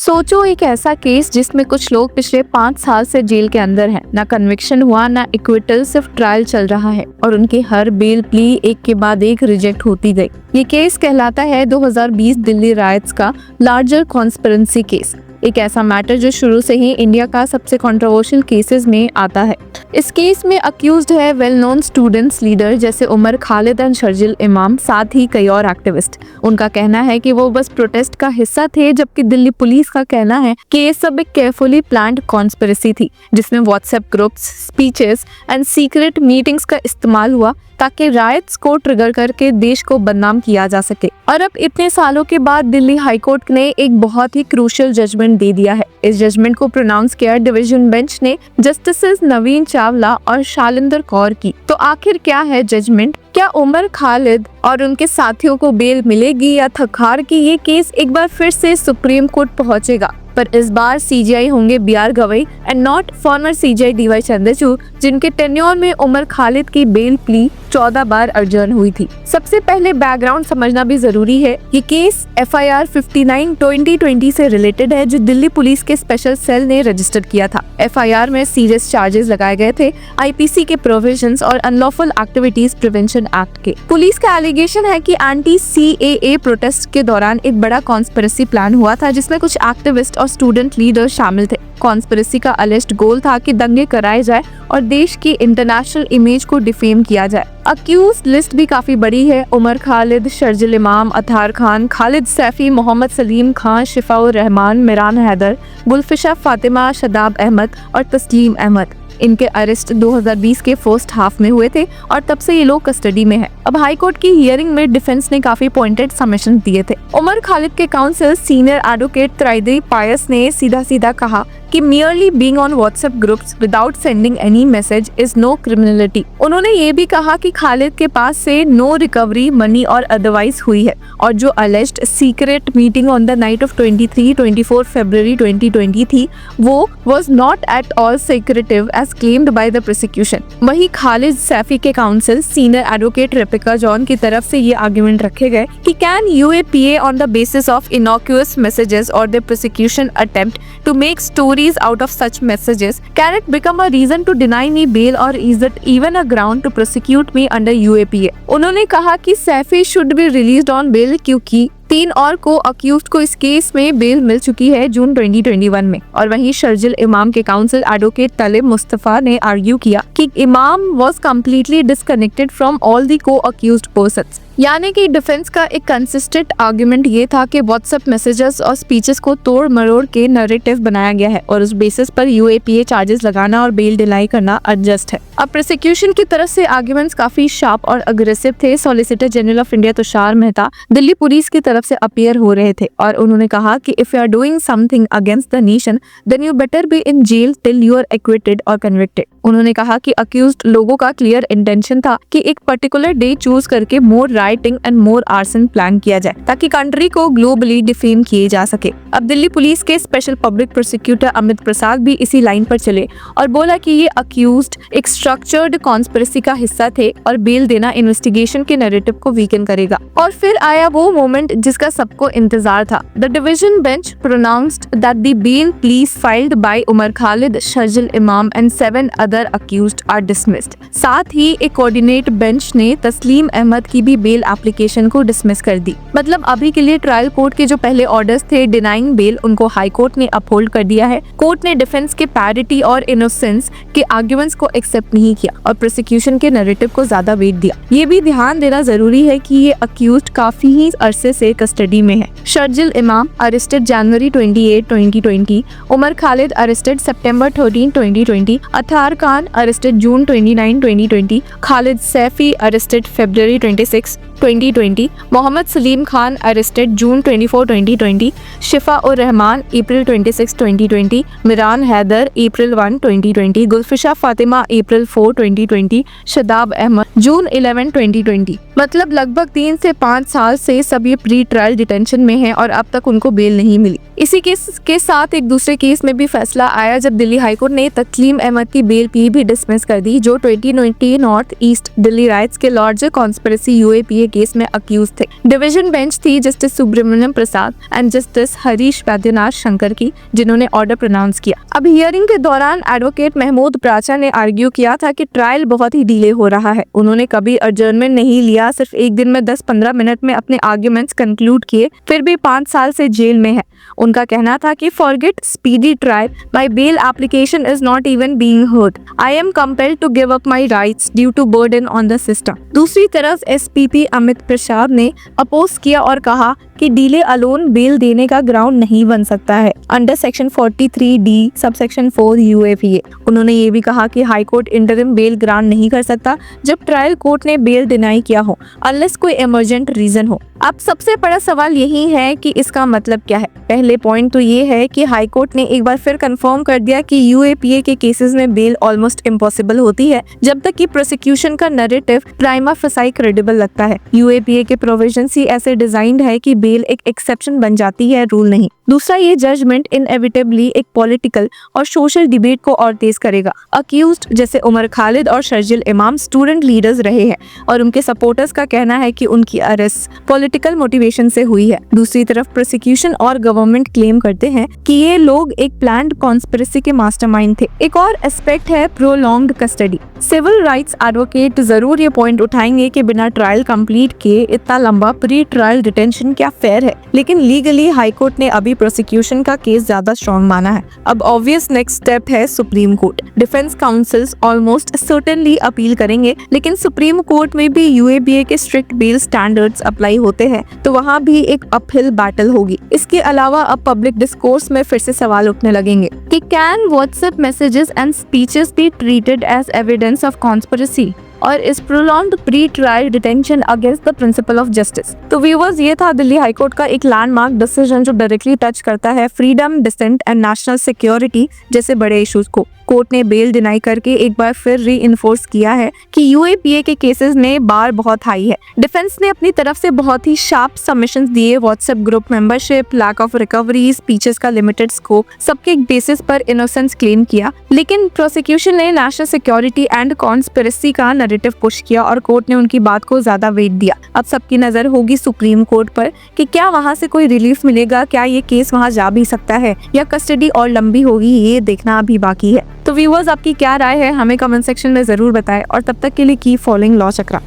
सोचो एक ऐसा केस जिसमें कुछ लोग पिछले 5 साल से जेल के अंदर हैं, ना कन्विक्शन हुआ ना इक्विटल, सिर्फ ट्रायल चल रहा है और उनकी हर बेल प्ली एक के बाद एक रिजेक्ट होती गई। ये केस कहलाता है 2020 दिल्ली राइट्स का लार्जर कॉन्स्पिरेंसी केस। एक ऐसा मैटर जो शुरू से ही इंडिया का सबसे कंट्रोवर्शियल केसेस में आता है। इस केस में अक्यूज्ड है वेल नोन स्टूडेंट्स लीडर जैसे उमर खालिद एंड शर्जिल इमाम, साथ ही कई और एक्टिविस्ट। उनका कहना है कि वो बस प्रोटेस्ट का हिस्सा थे, जबकि दिल्ली पुलिस का कहना है कि ये सब एक केयरफुली प्लान्ड कॉन्स्पिरेसी थी जिसमें WhatsApp groups, speeches and secret meetings का इस्तेमाल हुआ ताकि राइट्स को ट्रिगर करके देश को बदनाम किया जा सके। और अब इतने सालों के बाद दिल्ली हाई कोर्ट ने एक बहुत ही क्रूशियल जजमेंट दे दिया है। इस जजमेंट को प्रोनाउंस किया डिवीजन बेंच ने जस्टिसेस नवीन चावला और शालिंदर कौर की। तो आखिर क्या है जजमेंट? क्या उमर खालिद और उनके साथियों को बेल मिलेगी या थकार की ये केस एक बार फिर से सुप्रीम कोर्ट पहुंचेगा? पर इस बार सीजीआई होंगे B R Gavai and not former CJI D Y Chandrachud, जिनके टेन्योर में उमर खालिद की बेल प्ली 14 बार अर्जन हुई थी। सबसे पहले बैकग्राउंड समझना भी जरूरी है। ये केस FIR 59/2020 से रिलेटेड है जो दिल्ली पुलिस के स्पेशल सेल ने रजिस्टर किया था। FIR में सीरियस चार्जेस लगाए गए थे IPC के प्रोविजंस और अनलॉफुल एक्टिविटीज प्रिवेंशन एक्ट के। पुलिस का एलिगेशन है कि एंटी CAA प्रोटेस्ट के दौरान एक बड़ा कॉन्स्पिरेसी प्लान हुआ था जिसमें कुछ एक्टिविस्ट और स्टूडेंट लीडर शामिल थे। कॉन्स्पिरेसी का अलेज्ड गोल था कि दंगे कराए जाए और देश की इंटरनेशनल इमेज को डिफेम किया जाए। अक्यूज लिस्ट भी काफी बड़ी है। उमर खालिद, शर्जिल इमाम, अतार खान, खालिद सैफी, मोहम्मद सलीम खान, शिफाउर रहमान, मिरान हैदर, गुलफिशा फातिमा, शदाब अहमद और तस्लीम अहमद। इनके अरेस्ट 2020 के फर्स्ट हाफ में हुए थे और तब से ये लोग कस्टडी में हैं। अब हाई कोर्ट की हियरिंग में डिफेंस ने काफी पॉइंटेड सबमिशन दिए थे। उमर खालिद के काउंसिल सीनियर एडवोकेट त्राइदी पायस ने सीधा कहा कि merely being on WhatsApp groups without sending any message is no criminality। उन्होंने ये भी कहा कि खालिद के पास से नो रिकवरी मनी और अदरवाइज हुई है और जो alleged secret meeting on the night of 23-24 February 2020 थी वो was not at all secretive as claimed by the prosecution। वही खालिद सैफी के काउंसिल सीनियर एडवोकेट रेपिका जॉन की तरफ से ये आर्गुमेंट रखे गए कि can UAPA on the basis of innocuous messages or the prosecution attempt to make stories out of such messages can it become a reason to deny me bail or is it even a ground to prosecute me under UAPA। उन्होंने कहा कि Saifi should be released on bail क्योंकि 3 और को accused को इस case में bell मिल चुकी है जून 2021 में। और वहीं शर्जिल इमाम के काउंसिल एडवोकेट तलिब मुस्तफा ने आर्ग्यू किया कि इमाम was completely disconnected from all the को अक्यूज्ड पर्सन्स। यानी कि डिफेंस का एक कंसिस्टेंट आर्गुमेंट ये था कि व्हाट्सएप मैसेजेस और स्पीचेस को तोड़ मरोड़ के नैरेटिव बनाया गया है और उस बेसिस पर UAPA चार्जेस लगाना और बेल डिनाई करना एडजस्ट है। अब प्रोसिक्यूशन की तरफ से आर्गुमेंट्स काफी शार्प और अग्रेसिव थे। Solicitor general of India Tushar Mehta Delhi police की तरफ से अपीयर हो रहे थे और उन्होंने कहा कि if you are doing something against the nation then you better be in jail till you are acquitted और कन्विक्टेड। उन्होंने कहा कि अक्यूज्ड लोगों का क्लियर इंटेंशन था कि एक पर्टिकुलर डे चूज करके more writing and more arson plan किया जाए ताकि कंट्री को ग्लोबली डिफेम किए जा सके। अब दिल्ली पुलिस के स्पेशल पब्लिक प्रोसिक्यूटर अमित प्रसाद भी इसी लाइन पर चले और बोला कि ये अक्यूज्ड एक स्ट्रक्चर्ड कॉन्स्पिरेसी का हिस्सा थे और बेल देना इन्वेस्टिगेशन के नैरेटिव को वीकन करेगा। और फिर आया वो मोमेंट जिसका सबको इंतजार था। The division bench pronounced that the bail plea filed by Umar Khalid, Sharjeel Imam and 7 other accused are dismissed. साथ ही एक कोऑर्डिनेट बेंच ने तस्लीम अहमद की भी बेल एप्लीकेशन को डिसमिस कर दी। मतलब अभी के लिए ट्रायल कोर्ट के जो पहले ऑर्डर्स थे डिनाइंग बेल उनको हाई कोर्ट ने अपहोल्ड कर दिया है। कोर्ट ने डिफेंस के पैरिटी और इनोसेंस के आर्गुमेंट्स को एक्सेप्ट नहीं किया और प्रोसिक्यूशन के नैरेटिव को ज्यादा वेट दिया। ये भी ध्यान देना जरूरी है कि ये अक्यूज्ड काफी ही अरसे से कस्टडी में है। शर्जिल इमाम अरेस्टेड जनवरी 28, 2020, उमर खालिद अरेस्टेड सितंबर 13, 2020, अतार खान अरेस्टेड जून 29, 2020, खालिद सैफी अरेस्टेड फरवरी 26, 2020, मोहम्मद सलीम खान अरेस्टेड जून 24, 2020, शिफा उर रहमान अप्रैल 26, 2020, मिरान हैदर अप्रैल 1, 2020, गुलफिशा फातिमा अप्रैल 4, 2020, शदाब अहमद जून 11, 2020। मतलब लगभग 3 से 5 साल से सब ये प्री ट्रायल डिटेंशन में हैं और अब तक उनको बेल नहीं मिली। इसी केस के साथ एक दूसरे केस में भी फैसला आया जब दिल्ली हाईकोर्ट ने तस्लीम अहमद की बेल भी डिसमिस कर दी जो 2020 नॉर्थ ईस्ट दिल्ली राइट्स के लार्जर कॉन्स्पिरेसी UAPA केस में अक्यूज थे। डिवीजन बेंच थी justice Subramaniam Prasad and justice Harish Vaidyanathan Shankar की, जिन्होंने ऑर्डर प्रोनाउंस किया। अब हियरिंग के दौरान एडवोकेट महमूद प्राचा ने आर्ग्यू किया था कि ट्रायल बहुत ही डिले हो रहा है। उन्होंने कभी अडजर्नमेंट नहीं लिया, सिर्फ एक दिन में 10-15 मिनट में अपने आर्ग्यूमेंट्स कंक्लूड किए, फिर भी 5 साल से जेल में है। उनका कहना था कि forget speedy trial, my bail application is not even being heard, I am compelled to give up my rights due to burden on the system. दूसरी तरफ एसपीपी अमित प्रसाद ने अपोज किया और कहा कि डिले अलोन बेल देने का ग्राउंड नहीं बन सकता है under section 43D subsection 4 UAPA. उन्होंने ये भी कहा कि high court interim bell grant नहीं कर सकता जब ट्रायल कोर्ट ने बेल डिनाई किया हो, अनलेस कोई इमरजेंट रीजन हो। अब सबसे बड़ा सवाल यही है कि इसका मतलब क्या है। पहले पॉइंट तो ये है कि हाई कोर्ट ने एक बार फिर कंफर्म कर दिया कि यूएपीए के केसेस में बेल ऑलमोस्ट इम्पॉसिबल होती है जब तक कि प्रोसिक्यूशन का नैरेटिव प्राइमा फेसाई क्रेडिबल लगता है। यूएपीए के प्रोविजंस ही ऐसे डिजाइंड है कि बेल एक एक्सेप्शन बन जाती है, रूल नहीं। दूसरा, ये जजमेंट इनएविटेबली एक पॉलिटिकल और सोशल डिबेट को और तेज करेगा। अक्यूज्ड जैसे उमर खालिद और शर्जिल इमाम स्टूडेंट लीडर्स रहे हैं और उनके सपोर्टर्स का कहना है कि उनकी अरेस्ट पॉलिटिकल मोटिवेशन से हुई है। दूसरी तरफ प्रोसिक्यूशन और गवर्नमेंट क्लेम करते हैं कि ये लोग एक प्लान्ड कॉन्स्पिरेसी के मास्टरमाइंड थे। एक और एस्पेक्ट है prolonged custody. Civil rights advocate जरूर ये पॉइंट उठाएंगे कि बिना ट्रायल कंप्लीट किए इतना लंबा प्री ट्रायल डिटेंशन क्या फेयर है, लेकिन लीगली हाई कोर्ट ने अभी प्रोसिक्यूशन का केस ज्यादा स्ट्रॉन्ग माना है। अब ऑब्वियस नेक्स्ट स्टेप है supreme court. Defence councils almost certainly appeal करेंगे, लेकिन सुप्रीम कोर्ट में भी यूएपीए के स्ट्रिक्ट बेल स्टैंडर्ड्स अप्लाई होते हैं, तो वहाँ भी एक अपहिल बैटल होगी। इसके अलावा अब पब्लिक डिस्कोर्स में फिर से सवाल उठने लगेंगे कि can WhatsApp messages and speeches be treated as evidence of conspiracy और इस prolonged pre trial detention against the principle of justice. तो व्यूअर्स, ये था दिल्ली हाईकोर्ट का एक लैंडमार्क डिसीजन जो डायरेक्टली टच करता है freedom, dissent and national security जैसे बड़े इश्यूज को। कोर्ट ने बेल डिनाई करके एक बार फिर री इन्फोर्स किया है कि यूएपीए के केसेस में बार बहुत हाई है। डिफेंस ने अपनी तरफ से बहुत ही शार्प सबमिशंस दिए, WhatsApp group membership, lack of recovery, speeches का लिमिटेड स्कोप, सबके बेसिस पर इनोसेंस क्लेम किया। लेकिन प्रोसिक्यूशन ने नेशनल सिक्योरिटी एंड कॉन्स्पिरेसी का नैरेटिव पुश किया और कोर्ट ने उनकी बात को ज्यादा वेट दिया। अब सबकी नजर होगी सुप्रीम कोर्ट पर कि क्या वहां से कोई रिलीफ मिलेगा, क्या ये केस वहां जा भी सकता है या कस्टडी और लंबी होगी, ये देखना अभी बाकी है। तो व्यूअर्स, आपकी क्या राय है हमें कमेंट सेक्शन में जरूर बताएं और तब तक के लिए कीप फॉलोइंग लॉ चक्रा।